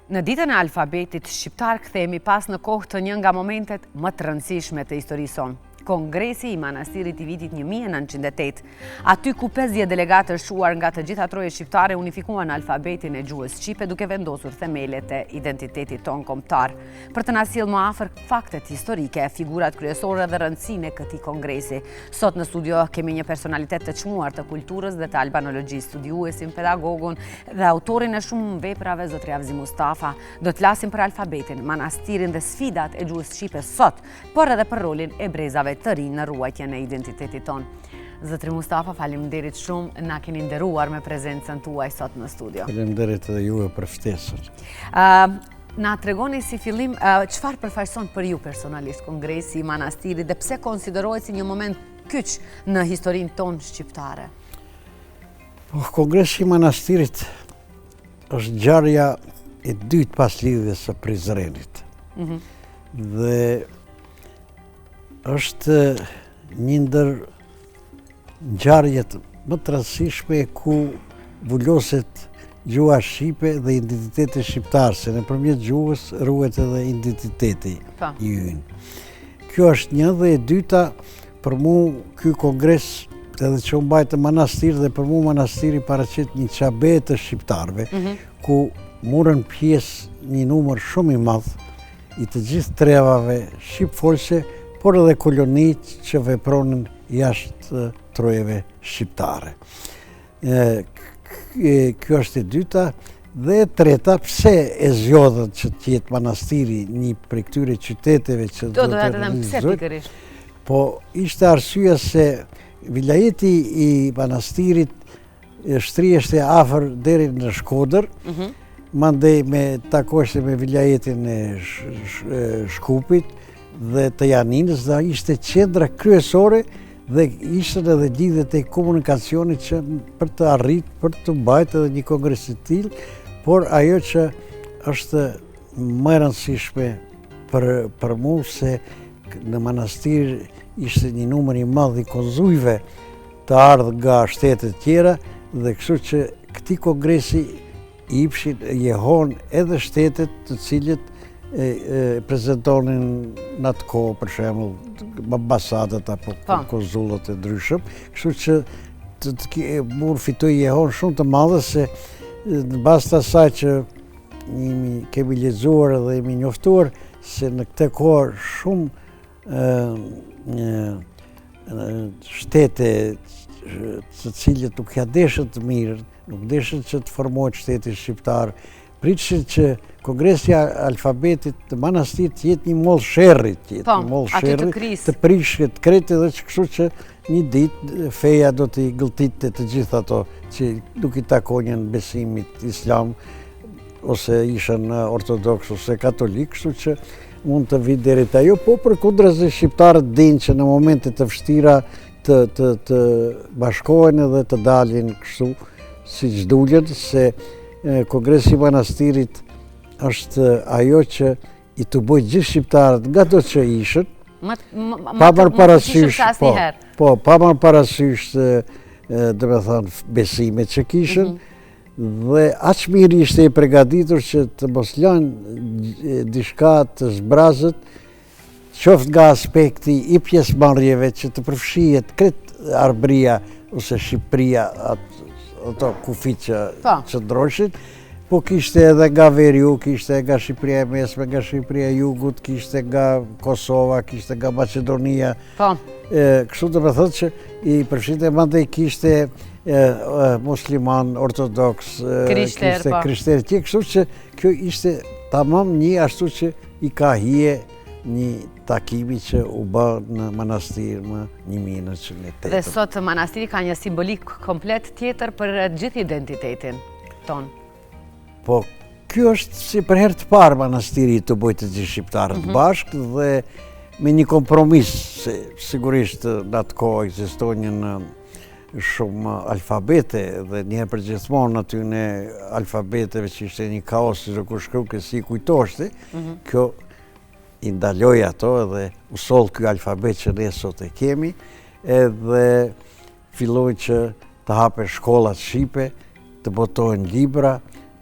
Në ditën e alfabetit shqiptar kthehemi pas në kohë të një nga momentet më të rëndësishme të historisë sonë. Kongresi i Manastirit i vitit 1908, aty ku 50 delegatë shuar nga të gjitha troje shqiptare unifikuan alfabetin e gjuhës shqipe duke vendosur themelet e identitetit ton kombëtar. Për të na sjellë më afër faktet historike, figurat kryesore dhe rëndësinë e këtij kongresi. Sot në studio kemi një personalitet të çmuar të kulturës dhe të albanologjisë, studiuesin, pedagogun dhe autorin e shumë veprave, zotri Avzi Mustafa. Do të flasim për alfabetin, manastirin dhe sfidat e gjuhës shqipe sot, por edhe për rolin e brezave të rinj në ruajtjen e identitetit ton. Zotri Mustafa, faleminderit shumë, na keni nderuar me prezencën tuaj sot në studio. Faleminderit edhe juve për ftesën. Na tregoni si fillim çfarë përfaqëson për ju personalisht Kongresi i Manastirit dhe pse konsiderohet si një moment kyç në historinë tonë shqiptare? Kongresi i Manastirit është ngjarja e dytë pas lidhjes së Prizrenit. Dhe është një ndër ngjarjet më të rëndësishme ku vulloset gjuha shqipe dhe identiteti shqiptar, se nëpërmjet gjuhës ruhet edhe identiteti i ynë. Kjo është një, dhe e dyta, për mua ky kongres, edhe që unë bajtë manastir, dhe për mua manastiri paraqet një qabe të shqiptarve, ku morën pjesë një numër shumë i madh i të gjithë trevave shqipfolse, por edhe kolonit që vepronin jashtë trojeve shqiptare. Kjo është e dyta, dhe e treta, pse e zgjodhën që t'jetë manastiri një prej këtyre qyteteve që do të realizohet. Po ishte arsyeja se vilajeti i manastirit shtriheshte afër deri në Shkodër, mandej me takoheshte me vilajetin e Shkupit dhe të Janinës, dhe ishte qendra kryesore dhe ishte edhe lidhjet e komunikacionit që për të arritë, për të mbajtë edhe një kongres të tillë, por ajo që është më e rëndësishme për mua se në manastir ishte një numër i madh i konzujve të ardhur nga shtetet tjera, dhe kështu që këtij kongresi i ipshin jehon edhe shtetet të cilët prezentonin në atë kohë, për shembull ambasadat apo konsullat e ndryshëm, kështu që mund fitoj jehon shumë të madhe, se në bazë të asaj që kemi lexuar dhe jemi njoftuar se në këtë kohë shumë shtete të cilët nuk ja deshën të mirë, nuk deshën që të formohet shteti shqiptar, pritëshin që kongresi alfabetit të manastirit jetë një mollë sherrri, të prishë, të krete, dhe që kështu që një ditë feja do t'i gëlltitte të gjithë ato që nuk i takonjen besimit islam, ose ishën ortodoks ose katolik, kështu që mund të vi deri te ajo, po përkundër se shqiptarët dinë që në momente të vështira të bashkohen edhe të dalin kështu siç dulën, se Kongresi i Manastirit është ajo që i të bëj gjithë shqiptarët nga do që ishën, pa marrë parasysh dhe me thënë besimet që kishën, dhe aq mirë ishte i përgatitur që të mos lënë diçka të zbrazët, qoftë nga aspekti i pjesëmarrjeve që të përfshihet krejt Arbëria ose Shqipëria, ato kufit që ndroshin, po kishte edhe nga veriu, kishte nga Shqipëria e Mesme, nga Shqipëria e Jugut, kishte nga Kosova, kishte nga Maqedonia. Kështu të me thëtë që i përfshinte, mandej kishte musliman, ortodoks, kishte krishter, kështu që kjo ishte tamam një ashtu që i ka hije një takimi që u bë në manastir më 1908. Dhe sot manastiri ka një simbolik komplet tjetër për gjithë identitetin ton. Po, kjo është si për herë të parë manastiri të bëjë të gjithë shqiptarët bashkë, dhe me një kompromis, se sigurisht në atë kohë ekzistonjën shumë alfabete, dhe njëherë përgjithmonë aty në alfabeteve që ishte një kaos, që kur shkru kësi kujtoshte, kjo i ndaloj ato edhe u soll ky alfabet që ne sot e kemi, edhe filloi që të hapen shkollat shqipe, të botohen libra,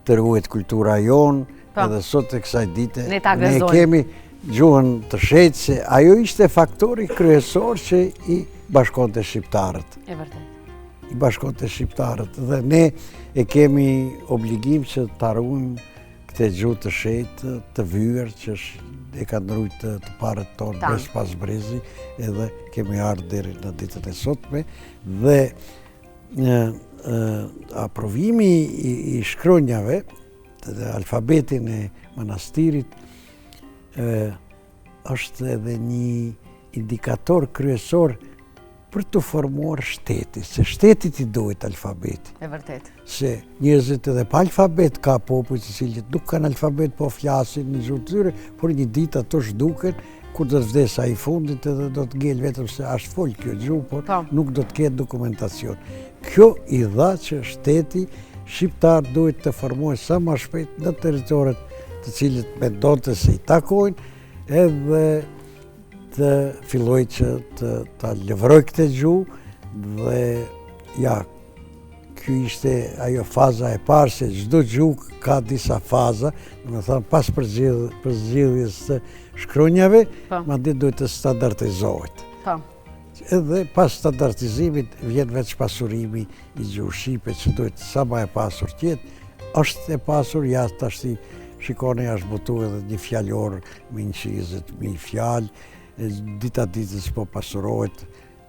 të ruhet kultura jonë, edhe sot e kësaj dite, Ne ta ne gëzojmë. kemi gjuhën të shetë se ajo ishte faktori kryesor që i bashkonte shqiptarët. E vërtet. I bashkonte shqiptarët dhe ne e kemi obligim që të arrujmë këtë gjuhë të shetë, të vyer, që e ka ndrujt të parët tonë brez pas brezi, edhe kemi ardhur deri në ditën e sotme, dhe aprovimi i shkronjave, dhe alfabetin e manastirit, është edhe një indikator kryesor për të formuar shteti, se shtetit i duhet alfabeti. E vërtet. Se njerëzit edhe pa alfabet ka popull të cilët nuk kanë alfabet po flasin një gjuhë të tyre, por një ditë ato zhduken, kur do të vdes ai fundit edhe do të ngel vetëm se është fol kjo gjuhë, por nuk do të ketë dokumentacion. Kjo i dha që shteti shqiptar duhet të formohet sa më shpejt në territoret të cilët mendonte se i takojnë, edhe të filloj që të lëvroj këtë gjuhë, dhe ja, kjo ishte ajo faza e parë, se çdo gjuhë ka disa faza, do të thënë pas përzgjedhjes së shkronjave, madje duhet të standardizohet. Edhe pas standardizimit vjen veç pasurimi i gjuhës shqipe, që duhet sa më e pasur tjetë. Është e pasur, ja tash shikoni është botu edhe një fjalor me 120.000 fjalë, dita ditës po pasurohet,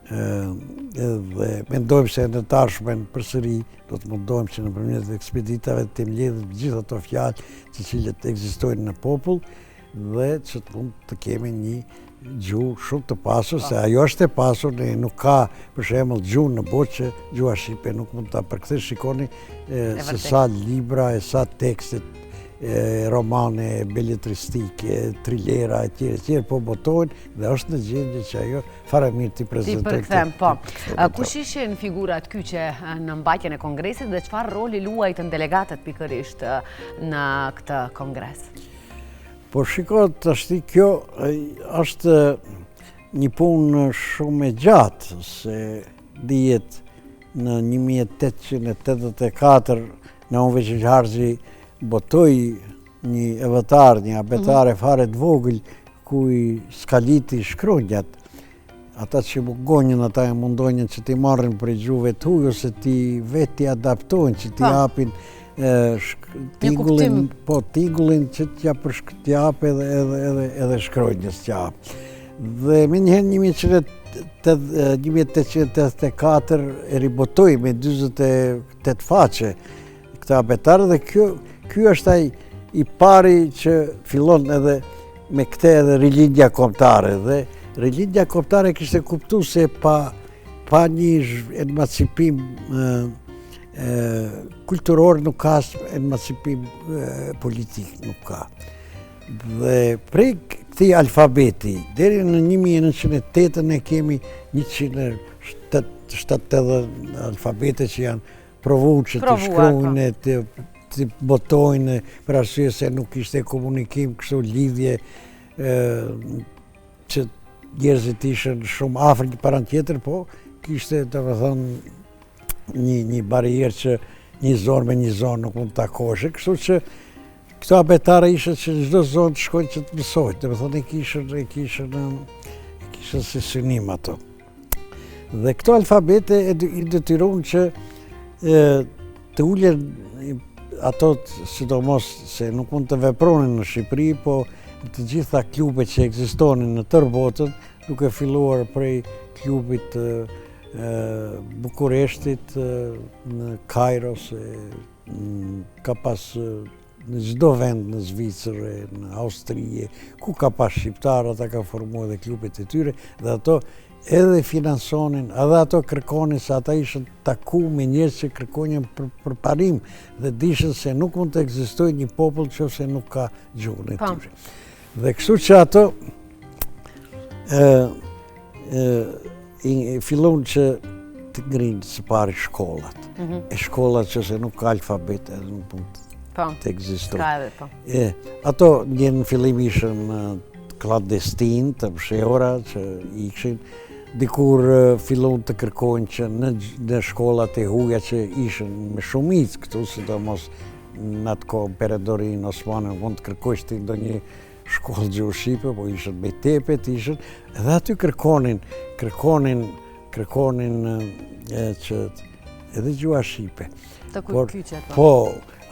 edhe mendojmë se në tashmen përsëri do të mundohem që nëpërmjet ekspeditave të mbledhim gjithë ato fjalë të cilët ekzistojnë në popull, dhe që të mund të kemi një gjuhë shumë të pasur, se ajo është e pasur, ne nuk ka për shembull gjuhë në botë që gjuha shqipe nuk mund ta përkthesh. Shikoni se sa libra e sa tekste, romane, beletristike, trilera, etj. Po botojnë, dhe është në gjendje që ajo fare mirë t'i prezantojë. Kush ishin figurat kyçe në mbajtjen e kongresit dhe çfarë roli luajtën delegatët pikërisht në këtë kongres? Po shiko, tashti kjo është një punë shumë e gjatë, se dihet në 1884 Naum Veçiharxhi botoi një evatar, një abetare fare të vogël, ku i skaliti shkronjat. Ata që mungonjën, ata e mundonjën që ti marrin për gjuhëve të huaj, ose ti veti adaptojnë, që ti japin tingullin që t'jap edhe shkronjës t'jap. Dhe me njëherë 1884 e ribotoi me 28 faqe këta abetarë, dhe ky është ai i pari që fillon edhe me këtë edhe rilindja kombëtare. Dhe rilindja kombëtare kishte kuptuar se pa një emancipim kulturor nuk ka emancipim politik, nuk ka. Dhe prej këtij alfabeti deri në 1908 ne kemi 170 alfabete që janë provuar që të shkruajnë, të botojnë, për arsye se nuk ishte komunikim, kështu lidhje, që njerëzit ishin shumë afër një para tjetër, po kishte domethënë një barierë që një zonë me një zonë nuk mund të takoheshe, kështu që këto abetare ishte që çdo zonë të shkojnë që të mësojnë, domethënë e kishën si synim ato. Dhe këto alfabete i detyruan që të ulen ato, sidomos se nuk mund të vepronin në Shqipëri, po të gjitha klubet që ekzistonin në tërë botën, duke filluar prej klubit të Bukureshtit, në Kairo, ka pas në çdo vend në Zvicër, në Austri, ku ka pas shqiptar, ata ka formuar edhe klubet e tyre, dhe ato edhe finansonin, edhe ato kërkonin, se ata ishën taku me njerëz që kërkonin për parim, dhe dishën se nuk mund të ekzistojë një popull nëse nuk ka gjuhën e tyre. Dhe kështu që ato fillon që të ngrinë së pari shkollat. E shkollat që se nuk ka alfabet, edhe nuk mund të ekzistojë. Ato në fillim ishën klandestin, të mshehura që ikshin, dikur fillon të kërkojnë që në shkollat e huaja që ishën me shumicë këtu, sidomos në atë kohë Perendorinë Osmane mund të kërkojsh ti ndonjë shkollë gjuhë shqipe, po ishën me tepet, ishën, edhe aty kërkonin që edhe gjuha shqipe. Të kyçet. Po,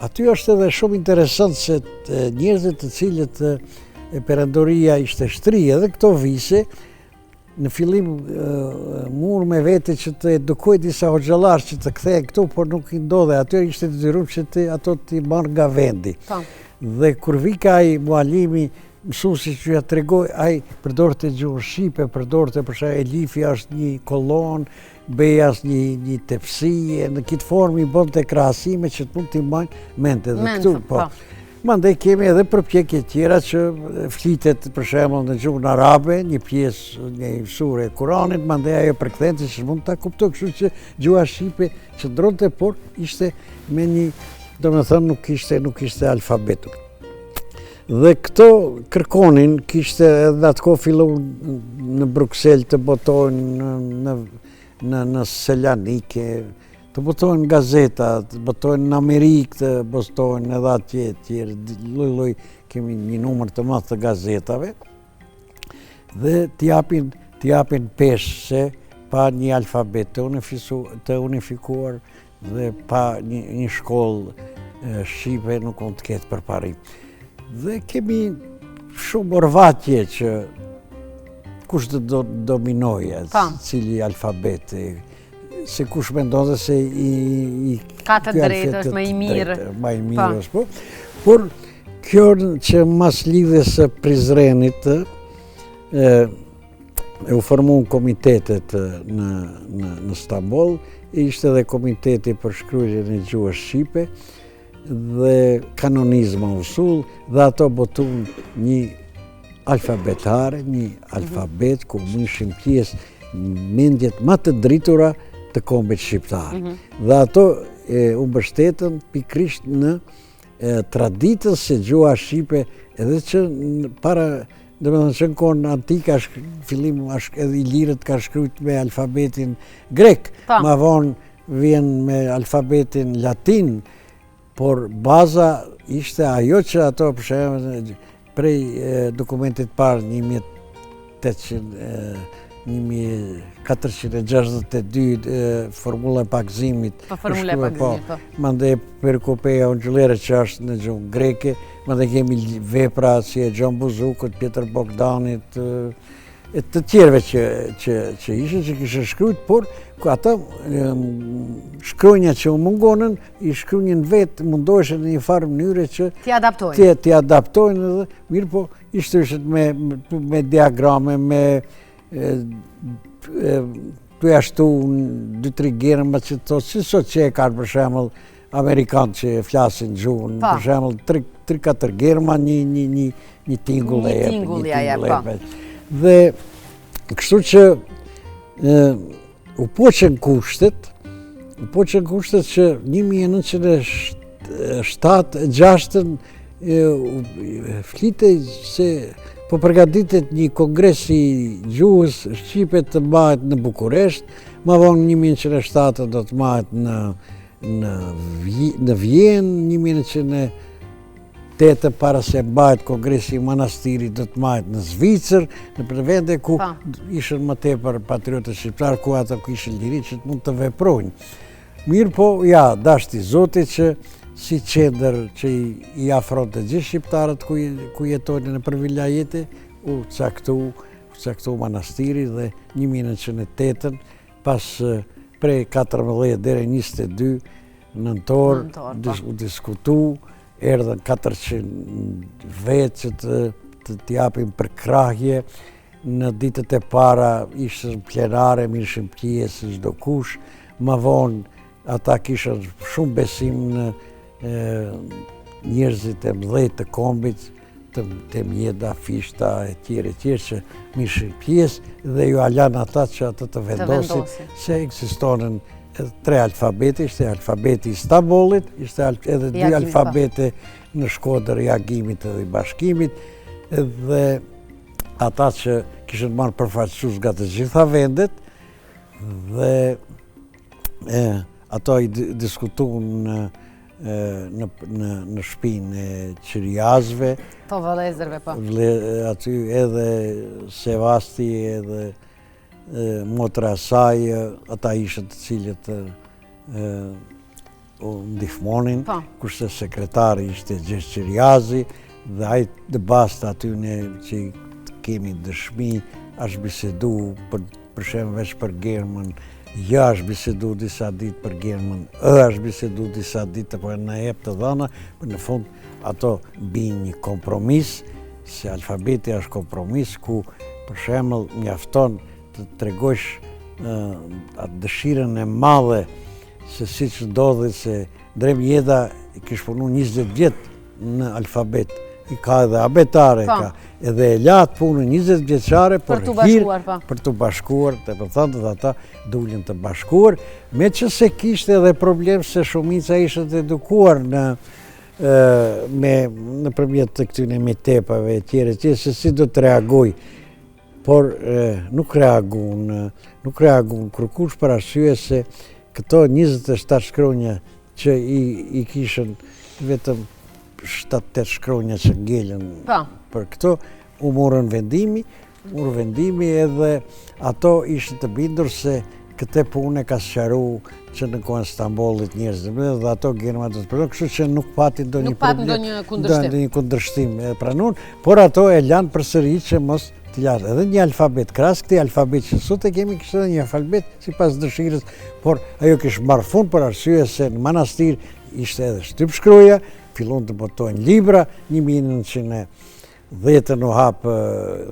aty është edhe shumë interesant se njerëzit të cilët Perendoria ishte shtri edhe këto vise, në fillim mur me vete që të edukoj disa hoxhallar që të kthej këtu, por nuk i ndodhe. Aty ishte detyruar që ato t'i marrë nga vendi. Dhe kur vika ai mualimi, mësuesi që ja tregoi, ai përdorte gjuhën shqipe, përdorte për shembull elifi është një kollon, beja është një tepsi, në këtë formë i bënte krahasime që mund t'i mbajnë mente dhe këtu. Po. Mandej kemi edhe përpjekje tjera që flitet për shembull në gjuhën arabe, një pjesë një sure e Kuranit, mandej ajo përkthente që mund ta kuptoj, kështu që gjuha shqipe çndronte, por ishte me një, domethënë nuk ishte alfabetu. Dhe këto kërkonin, kishte edhe atë kohë fillu në Bruxelles të botojnë në Selanike, të botojnë gazeta, të botojnë në Amerikë, të botojnë edhe atje, lloj kemi një numër të madh të gazetave, dhe t'japin peshë se pa një alfabet të unifikuar dhe pa një shkollë shqipe nuk mund të ketë përparim. Dhe kemi shumë orvatje që kush të dominojë, cili alfabeti, se kush mendon se ka të drejtë është më i mirë. Më i mirë është, po. Por kjo që mas lidhjes së Prizrenit u formuan komitetet në Stamboll, ishte edhe komiteti për shkruajtjen e gjuhës shqipe dhe kanonizma usul, dhe ato botuan një alfabetare, një alfabet ku ishin pjesë mendjet më të dritura të kombit shqiptar. Dhe ato u mbështetën pikrisht në traditën se gjuha shqipe, edhe që para, domethënë që në kohën antike, fillim edhe ilirët ka shkruajt me alfabetin grek, ma vonë vjen me alfabetin latin, por baza ishte ajo që ato për shembull prej dokumentit parë 1462 formula e pagëzimit. Formula e pagëzimit, po. Mandej perikopeja ungjëllore që është në gjuhën greke, mandej kemi vepra si e Gjon Buzukut, Pjetër Bogdanit, e të tjerëve që ishin, që kishin shkruajt, por ata shkronja që u mungonin, i shkruajnë vetë, mundoheshin në një farë mënyre që t'i adaptojnë edhe, mirë po ishte me diagrame, me tu ashtu 2-3 gjerma që të thotë, si sot që e kanë për shembull Amerikanë që flasin gjuhën, për shembull 3-4 gjerma, një tingull e jep. Dhe kështu që u poqen kushtet që 1907-6 flitej se po përgatitet një kongres i gjuhës shqipe të mbahet në Bukuresht, ma vonë 1907 do të mbahet në Vjenë, 1908 para se mbahet kongresi i manastirit do të mbahet në Zvicër, në për vende ku ishën më tepër patriotët shqiptar, ku ata kishin liri që mund të veprojnë. Mirë po, ja, dashti Zotit që si qendër që i afronte gjithë shqiptarët ku jetojnë në për vilajete, u caktu manastiri dhe 1908, pas prej 14 deri 22 nëntor, u diskutu, erdhen 400 vetë që të japin për krahje, në ditët e para ishën plenare, mirëshin pjesë çdo kush, ma vonë ata kishën shumë besim në njerëzit e mëdhej të kombit, të Mjeda, Fishta, e tjerë që mirëshin pjesë, dhe ju alan ata që ata të vendosin se ekzistonin 3 alfabete, ishte alfabeti i Stambollit, ishte edhe 2 alfabete në Shkodër i Agimit edhe i Bashkimit, dhe ata që kishën marrë përfaqësues nga të gjitha vendet, dhe ato i diskutuan në shpinë e Qiriazve. Po vëllezërve, po. Aty edhe Sevasti, edhe motra saj, ata ishën të cilët u ndihmonin, kurse sekretari ishte Gjesh Qiriazi, dhe ajtë dhe basta aty ne që kemi dëshmi, është bisedu për shemë veç për Germën, ja është bisedu disa ditë për Germën, është bisedu disa ditë për në jep të dhana, për në fund ato bin një kompromis, se alfabeti është kompromis, ku për shemëll mjafton të tregosh atë dëshiren e madhe, se si që ndodhi se Drem Jeda i kishë punu 20 vjetë në alfabet, i ka edhe abetare, ka edhe e latë punë 20 vjeçare për të bashkuar, të përthantë dhe ata dullin të bashkuar, me që se kishte edhe problem se shumica ishët edukuar në përmjet të këtyne metepave e tjere, se si do të reagoj, por nuk reagun kërkush për arsye se këto 27 shkronja që i kishën vetëm 7-8 shkronja që ngellën për këto, u morën vendimi edhe ato ishtë të bindur se këte punë ka sqaru që në kohën Stambollit njerëzit dhe ato Germa do të pranun, kështu që nuk pati ndonjë kundërshtim e pranun, por ato e lanë përsëri që mos të lartë. Edhe një alfabet, krahas këtij alfabet që sot e kemi, kishte edhe një alfabet sipas dëshirës, por ajo kishte marrë fund për arsye se në manastir ishte edhe shtyp shkruaja, fillon të botojnë libra, 1910 u hapë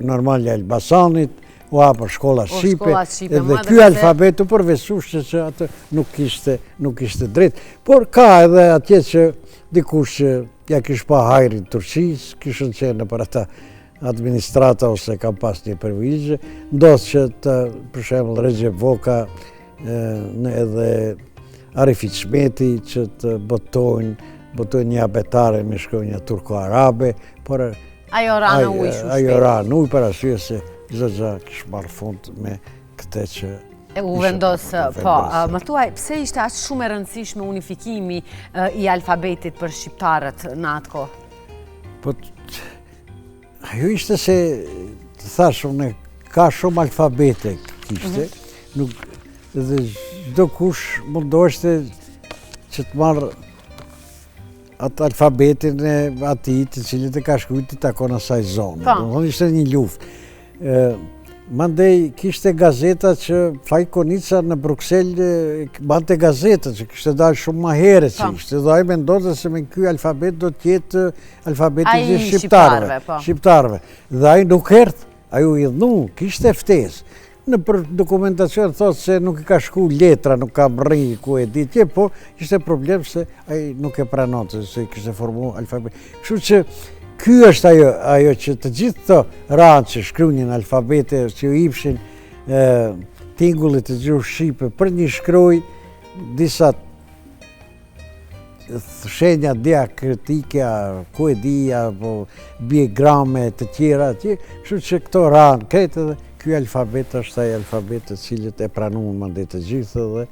Normali Elbasanit, u hapë shkolla Shqipe, edhe ky alfabet u përveçuar që atë nuk kishte drejt. Por ka edhe atje që dikush që ja kishte pa hajrin Turqisë, kishën qenë për ata administrata ose kam pas një përvigje, ndosë që për shembull Recep Voka edhe Arif Hikmeti që të botojnë një abetare me shkronja turko-arabe, por ajo ra në ujë shumë shpejt. Ajo ra në ujë për arsye se Xhaxha kishte marrë fund me këtë që u vendos. Po, më thuaj, pse ishte aq shumë e rëndësishme unifikimi i alfabetit për shqiptarët në atë kohë? Po, ajo ishte se, të thash unë, ka shumë alfabete kishte, dhe çdo kush mundoheshte që të marrë atë alfabetin e atij të cilit e ka shkruajtur të takon asaj zonë. Domethënë ishte një luftë. Mandej kishte gazeta që Faj Konica në Bruxelles bante gazeta që kishte dalë shumë më herët që ishte. Dhe ai mendonte se me ky alfabet do të jetë alfabeti i shqiptarëve. Dhe ai nuk erdhi, ai u idhnu, kishte ftesë. Në për dokumentacion thotë se nuk i ka shku letra, nuk ka mri ku e ditje, po ishte problem se ai nuk e pranonte se kishte formu alfabet. Kështu që ky është ajo që të gjithë të ranë që shkruanin alfabete, që u ipshin tingullit të gjuhës shqipe për një shkruaj, disa shenja diakritike, ku e dija, biegrame të tjera, kështu që këto ranë kretë dhe ky alfabet është ai alfabet të cilët e pranuan mandej të gjithë dhe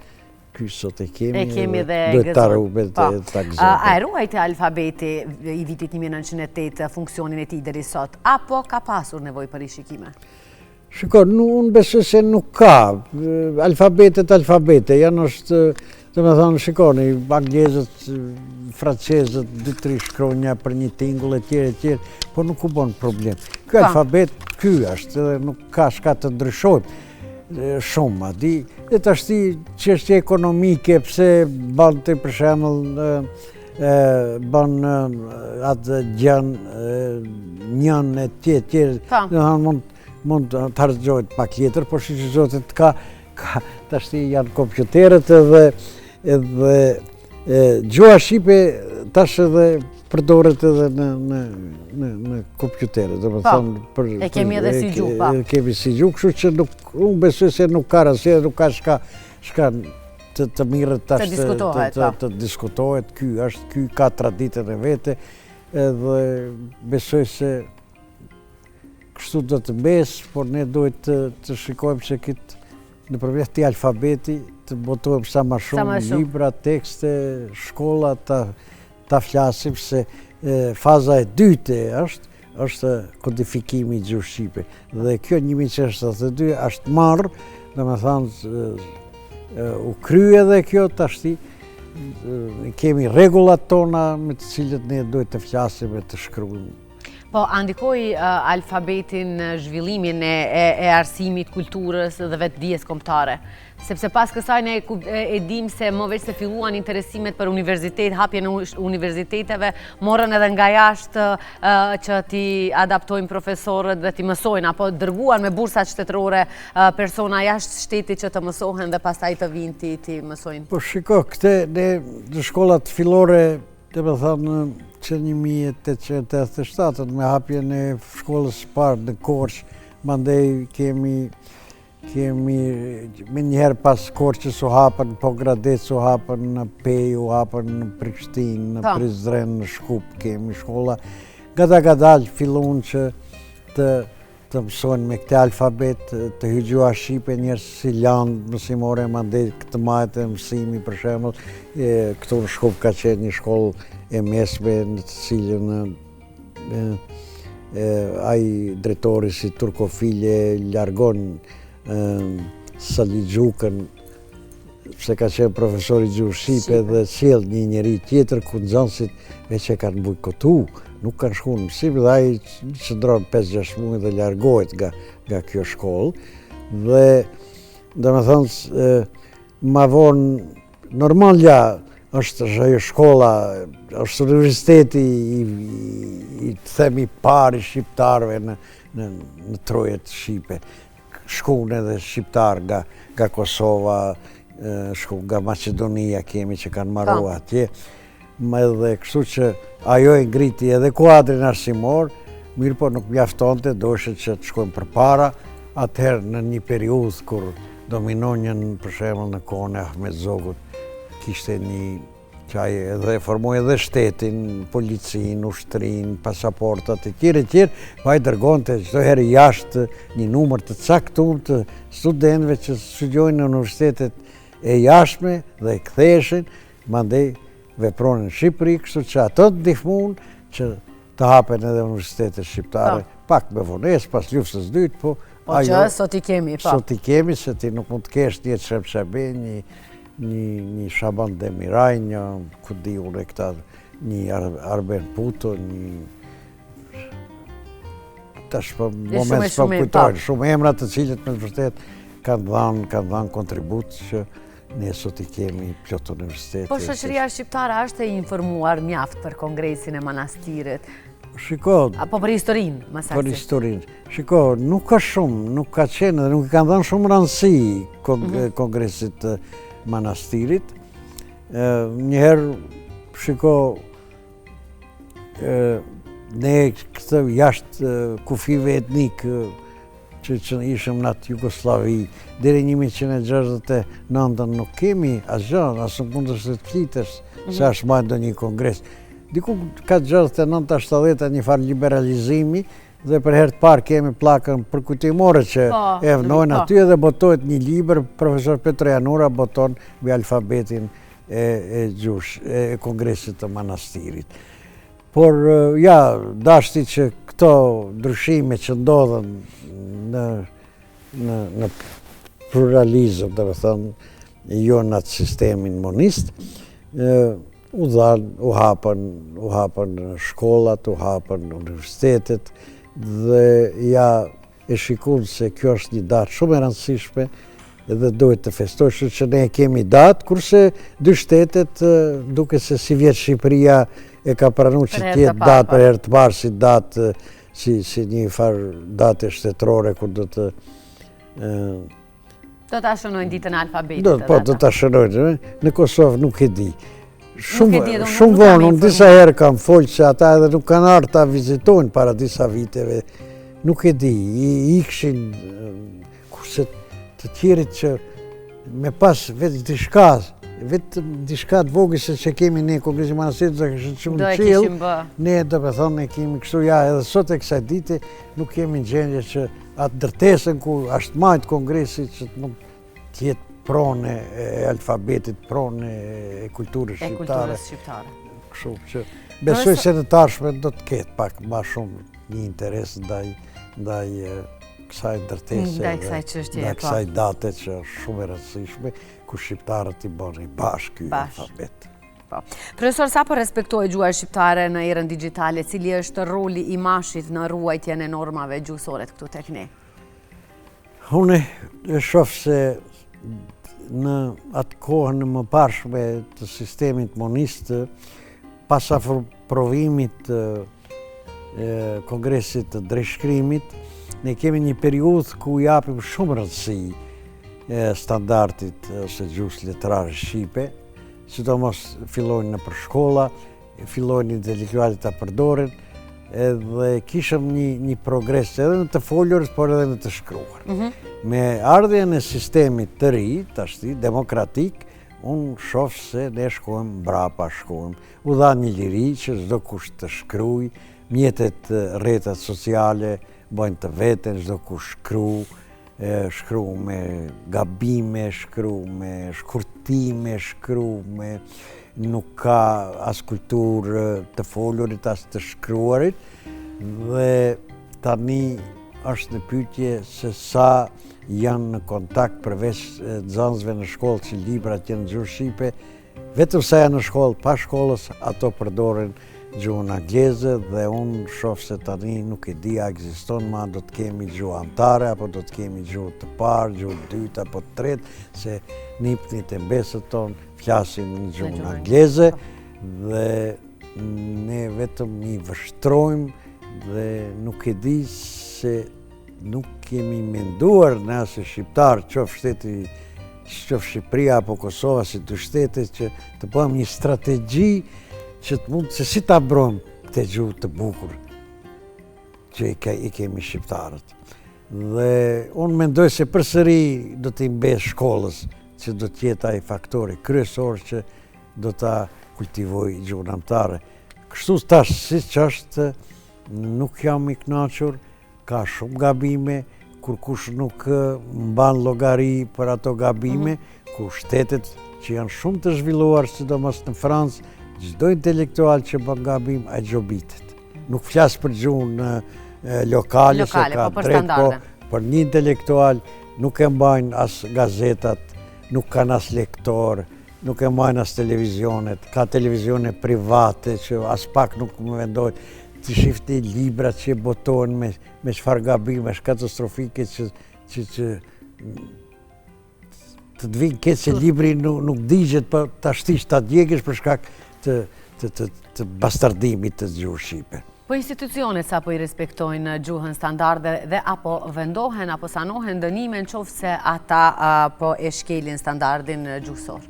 ky sot e kemi dhe duhet ta ruhet ta gëzojmë. A ruajti alfabeti i vitit 1908 funksionin e tij deri sot apo ka pasur nevojë për rishikime? Shiko, unë besoj se nuk ka. Alfabete janë është, domethënë shikoni, anglezët, francezët, 2-3 shkronja për një tingull e tjerë, por nuk u bën problem. Ky alfabet, ky është, dhe nuk ka shka të ndryshojmë shumë. Dhe të ashti çështje ekonomike, pse bante për shembull bën atë njën e tjerë, mund të harxhohet pak tjetër, por shqyrëzohet ka tashti janë kompjuterët edhe gjuha shqipe tash edhe përdoret edhe në kompjuterët, domethënë e kemi edhe si gjuhë, pa. Kemi si gjuhë, kështu që unë besoj se nuk ka rëndësi, nuk ka shka të mirët tash të diskutohet, ky ka traditën e vete, edhe besoj se kështu do të mbes, por ne duhet të shikojmë se në përveç të alfabeti, të botojmë sa ma shumë libra, tekste, shkolla, ta flasim se faza e dyte është kodifikimi i gjuhës shqipe. Dhe kjo 1972 është marrë, dhe me thanë, u krye dhe kjo tashti, kemi rregullat tona me të cilët ne duhet të flasim e të shkruajmë. Po, andikoj alfabetin në zhvillimin e arsimit, kulturës dhe vetë dijes kombëtare. Sepse pas kësaj ne e dim se më veç se filluan interesimet për universitet, hapjen e universiteteve, morën edhe nga jashtë që ti adaptojnë profesorët dhe ti mësojnë, apo dërguan me bursat shtetërore persona jashtë shtetit që të mësohen dhe pastaj të vinë ti mësojnë. Po shiko, këte ne në shkollat fillore, të me thënë, që 1887 me hapjen e shkollës parë në Korçë, mandej kemi me njëherë pas Korçës u hapën, po Gradec u hapën, në Pej u hapën, në Prishtinë, në Prizren, në Shkup kemi shkolla. Gadal fillon që të mësojnë me këte alfabet, të hyjua Shqipe njerës si landë mësimore, mandej këtë majtë e mësimi për shembull, këtu në Shkup ka qenë një shkollë e mesme në të cilën ai drejtori si Turkofilje largon Saligjukën, se ka qenë profesor i gjuhës shqipe dhe sjell një njeri tjetër ku nxënësit veç e kanë bujkotu, nuk kanë shku në mësim dhe ai qëndron 5-6 muaj dhe largohet nga kjo shkollë dhe domethënë ma vonë normalja është ajo shkolla, është universiteti i të themi parë i shqiptarëve në trojet shqipe. Shkun edhe shqiptar nga Kosova, shkun nga Macedonia kemi që kanë marrë atje. Edhe kështu që ajo e ngriti edhe kuadrin arsimor, mirë po nuk mjaftonte, doshet që të shkojmë përpara, atëherë në një periudhë kur dominonjën për shembull në kohën e Ahmet Zogut, kishte një qaj edhe formoj edhe shtetin, policin, ushtrin, pasaportat e tjere, pa i dërgonte çdo herë jashtë një numër të caktuar të studentëve që studiojnë në universitetet e jashtme dhe ktheheshin, mandej vepronin në Shqipëri, kështu që ato të ndihmuan që të hapen edhe universitetet shqiptare, pak me vonesë pas luftës së dytë, po që sot i kemi, po. Sot i kemi, se ti nuk mund të kesh një Çemshabe, një Shaban Demiraj, një ku di unë këta, një Arben Puto, një tash po moment po kujtojnë, shumë emra të cilët me vërtet kanë dhënë kontribut që ne sot i kemi plot universitete. Po shoqëria shqiptare është e informuar mjaft për kongresin e manastirit? Shiko, apo për historinë, më saktë. Për historinë. Shiko, nuk ka shumë, nuk ka qenë dhe nuk i kanë dhënë shumë rëndësi kongresit të manastirit. Njëherë, shiko, ne këtë jashtë kufive etnikë që ishëm në atë Jugoslavi, deri 1969 nuk kemi asgjë, asë në mundës të flitesh, se është majtë do një kongres. Diku ka 69-70 një farë liberalizimi dhe për herë të parë kemi plakën përkujtimore që e vënojnë aty edhe botojt një libër, profesor Petro Janura boton me alfabetin e kongresit të manastirit. Por ja, dashti që këto ndryshime që ndodhen në pluralizëm, dhe me thënë, jo në atë sistemin monist, u hapën shkollat, u hapën universitetet dhe ja e shikun se kjo është një datë shumë e rëndësishme edhe duhet të festojë që ne kemi datë, kurse dy shtetet duke se si vjetë Shqipëria e ka pranuar që tjetë datë për herë të parë si datë, si një farë date shtetërore kur do të... Do të shënojnë ditën e alfabetit. Po, do të shënojnë. Në Kosovë nuk e di. Shumë vonë, unë disa herë kam folë që ata edhe nuk kanë ardhur ta vizitojnë para disa viteve. Nuk e di, i ikshin, kurse të tjerit që me pas vetë diçka të vogël se që kemi ne Kongresin e Manastirit do kishim shumë qiell. Ne do të thonë ne kemi kështu ja edhe sot e kësaj dite nuk kemi gjendje që atë ndërtesën ku është majtë kongresi që të mund tjetë prone e alfabetit, prone e kulturës shqiptare. Kështu që besoj se në tashme do të ketë pak ma shumë një interes ndaj kësaj ndërtese dhe kësaj date që është shumë e rëndësishme, ku shqiptarët i bëni bashkë ky alfabet. Profesor, sa po respektoj gjuha shqiptare në erën digjitale, cili është roli i mashit në ruajtjen e normave gjuhësore këtu tek ne? Unë e shoh se në atë kohën në më parshme të sistemit monist, pas provimit të Kongresit të drejtshkrimit, ne kemi një periudhë ku japim shumë rëndësi standardit ose gjuhës letrare shqipe, sidomos fillojnë në përshkolla, fillojnë intelektualit ta përdorin, edhe kishëm një progres edhe në të folurës, por edhe në të shkruar. Me ardhjen e sistemit të ri, tashti, demokratik, unë shoh se ne shkojmë brapa, u dha një liri që çdo kush të shkruaj, mjetet rrjetet sociale bojnë të veten, çdo kush shkru me gabime, shkru me shkurtime, nuk ka as kulturë të folurit, as të shkruarit, dhe tani është në pyetje se sa janë në kontakt përveç nxënësve në shkollë që librat janë në gjuhë shqipe, vetëm sa janë në shkollë, pa shkollës, ato përdoren gjuhën angleze dhe unë shoh se tani nuk e di a ekziston ma do të kemi gjuhë anëtare, apo do të kemi gjuhë të parë, gjuhë të dytë apo të tretë, se nipnit e mbesët tonë flasin në gjuhën angleze dhe ne vetëm i vështrojmë dhe nuk e di se nuk kemi menduar nëse shqiptar, qoftë Shqipëria apo Kosova si dy shtete, që të bëjmë një strategji që të mund se si ta mbrojmë këtë gjuhë të bukur që i kemi shqiptarët. Dhe unë mendoj se përsëri do t'i mbes shkollës që do t'jetë ai faktori kryesor që do ta kultivoj gjuhën anëtare. Kështu tash siç është, nuk jam i kënaqur, ka shumë gabime, kur kush nuk mban llogari për ato gabime, ku shtetet që janë shumë të zhvilluar, sidomos në Francë, çdo intelektual që bën gabim ai gjobitet. Nuk flas për gjuhën lokale, se ka drejt, për një intelektual nuk e mbajnë as gazetat, nuk kanë as lektor, nuk e mbajnë as televizionet, ka televizione private që as pak nuk më vendojnë të shifti librat që botohen me çfarë gabime katastrofike që të të vinë këtë se libri nuk digjet për të ashtish të djegësh për shkak të bastardimit të gjuhës shqipe. Po institucionet sa po i respektojnë gjuhën standarde dhe apo vendohen apo sanohen dënime në qoftë se ata po e shkelin standardin gjuhësor?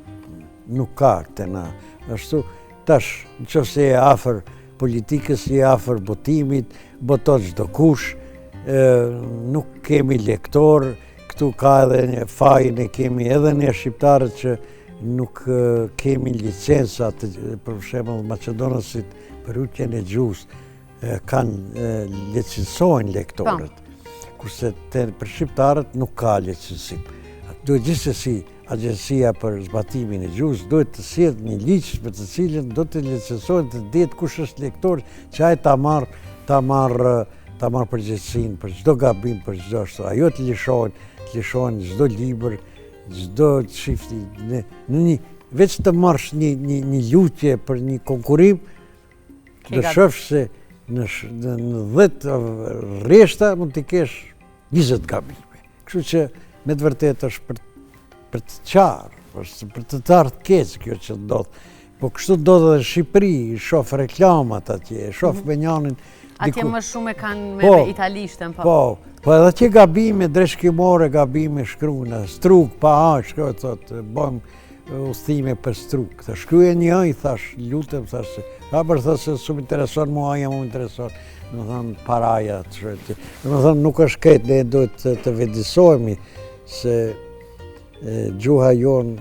Nuk ka këtë na. Ashtu tash në qoftë se e afër politikës, i afër botimit, boton çdo kush, nuk kemi lektor, këtu ka edhe një fajin e kemi edhe ne shqiptarët që nuk kemi licenca, për shembull maqedonasit për utjen e gjuhës kanë licencojnë lektorët, kurse për shqiptarët nuk ka licencim. Duhet gjithsesi Agjencia për zbatimin e gjuhës duhet të sjellë një ligj për të cilën do të licencohet të dihet kush është lektor, që ai ta marr përgjegjësinë për çdo gabim, për çdo ashtu. Ajo të lëshohen çdo libër, çdo çifti në një veç të marrësh një lutje për një konkurrim, do shohësh se në 10 rreshta mund të kesh 20 gabime. Kështu që me të vërtetë është për të qarë, për të ardhur keq kjo që ndodh. Po kështu ndodh edhe në Shqipëri, shoh reklamat atje, shoh Benjanin. Atje më shumë e kanë me italishtën, po. Po edhe atje gabime drejtshkrimore, gabime shkruajnë, struk pa a, shkruaj thotë, bëjmë udhëtime për struk. Tha shkruaj një ë, thash, lutem, thash, për thosë se s'u intereson mua, jam më intereson. Domethënë paraja, domethënë nuk është këtë, ne duhet të vëdësohemi se gjuha jonë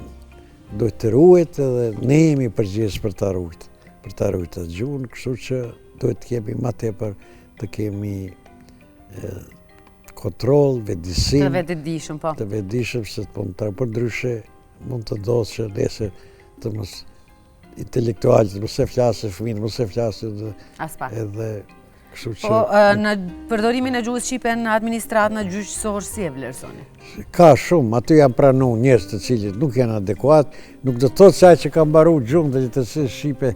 duhet të ruhet edhe ne jemi përgjegjës për ta ruajtur atë gjuhën, kështu që duhet të kemi më tepër të kemi kontrol, vedisim. Të vetëdijshëm, po. Të vetëdijshëm, se të mund të përdryshe, mund të dosë që nese të mos intelektualit, mos e flasë fëmijët, mos e flasë edhe kështu që... Po, në përdorimin e gjuhës shqipe në administratën e gjyqësorë si e vlerësoni? Ka shumë, aty janë pranu njerëz të cilët nuk janë adekuat, nuk do të thotë se ai që ka mbaru gjuhën dhe letërsinë shqipe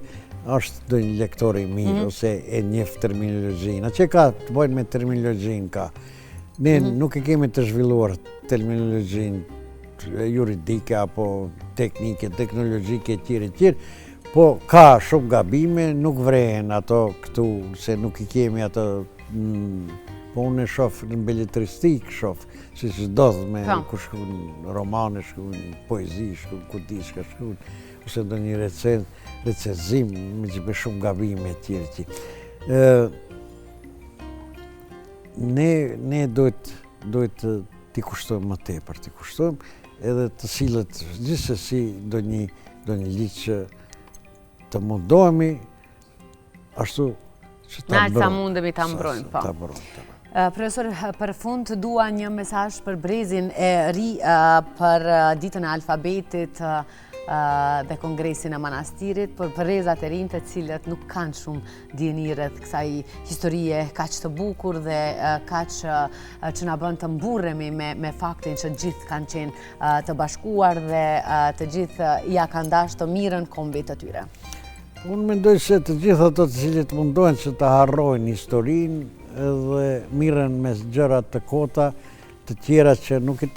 është do një lektor i mirë ose e njeh terminologjinë. Atë ka të bëjnë me terminologjinë ka. Ne nuk e kemi të zhvilluar terminologjinë juridike apo teknike, teknologjike etj. Po ka shumë gabime, nuk vrehen ato këtu, se nuk i kemi ato, po unë e shoh në belletristik, si që dodhë me ku shkruajnë romane, shkruajnë poezi, shkruajnë kutiska, shkruajnë, ose do një recenzim, me shumë gabime etj. Ne duhet t'i kushtojmë më tepër, t'i kushtojmë edhe të sillet gjithsesi do një ligj që të mundohemi ashtu që ta mbrojmë. Sa mundemi ta mbrojmë, po. Profesor, për fund dua një mesazh për brezin e ri për ditën e alfabetit dhe kongresin e manastirit, për brezat e rinj të cilët nuk kanë shumë dieni rreth kësaj historie kaq të bukur dhe kaq që na bën të mburremi me faktin që gjithë kanë qenë të bashkuar dhe të gjithë ja kanë dashur të mirën kombit të tyre. Unë mendoj se të gjithë ato të cilët mundohen që të harrojnë historinë edhe mirën me gjërat të kota, të tjera që nuk në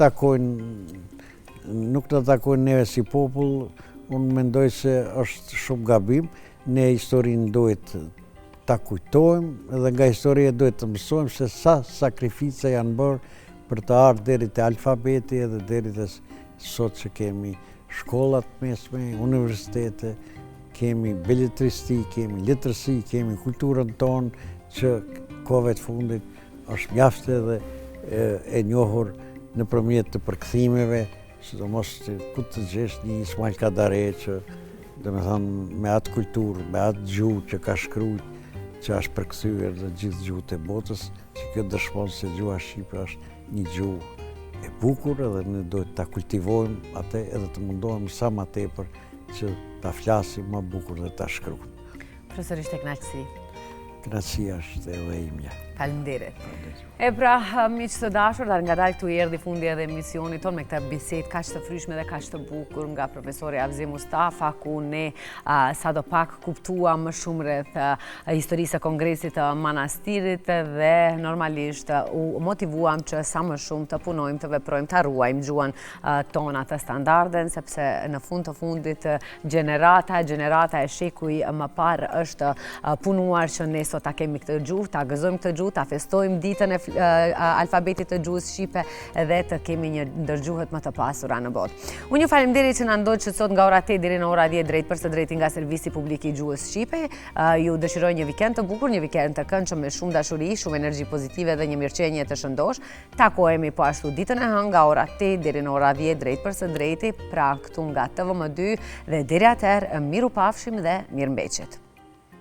takojnë neve si popull, unë mendoj se është shumë gabim. Ne historinë duhet ta kujtojmë edhe nga historia duhet të mësojmë se sa sakrifica janë bërë për të ardhur deri te alfabeti edhe deri te sot që kemi shkollat mesme, universitete, kemi belletristik, kemi letërsi, kemi kulturën tonë që kohëve të fundit është mjaft edhe e njohur nëpërmjet të përkthimeve, sidomos ku të gjesh një Ismail Kadare që domethënë me atë kulturë, me atë gjuhë që ka shkruar, që është përkthyer në gjithë gjuhët e botës, që kjo dëshmon se gjuha shqipe është një gjuhë e bukur edhe ne duhet ta kultivojmë atë edhe të mundohemi sa më tepër që ta flasim më bukur dhe ta shkruajmë. Profesor, ishte kënaqësi. Kënaqësia është edhe imja. Faleminderit. E pra, miq të dashur, nga dalë këtu erdhi fundi edhe emisionit ton me këtë bisedë kaq të fryshme dhe kaq të bukur nga profesori Avzi Mustafa, ku ne sadopak kuptuam më shumë rreth historisë së kongresit të manastirit dhe normalisht u motivuam që sa më shumë të punojmë, të veprojmë, të ruajmë gjuhën tona të standarden, sepse në fund të fundit gjenerata e shekuj më parë është punuar që ne sot ta kemi këtë gjuhë, ta gëzojmë këtë gjuhë, ta festojmë ditën e alfabetit të gjuhës shqipe dhe të kemi një ndër gjuhët më të pasura në botë. Unë ju faleminderit që na ndoqët sot nga ora 8 deri në ora 10 drejt për së drejti nga Servisi Publik i Gjuhës Shqipe. Ju dëshiroj një vikend të bukur, një vikend të këndshëm me shumë dashuri, shumë energji pozitive dhe një mirëqenie të shëndosh. Takohemi po ashtu ditën e hënë nga ora 8 deri në ora 10 drejt për së drejti, pra këtu nga TVM2 dhe deri atëherë mirupafshim dhe mirëmbëqjet.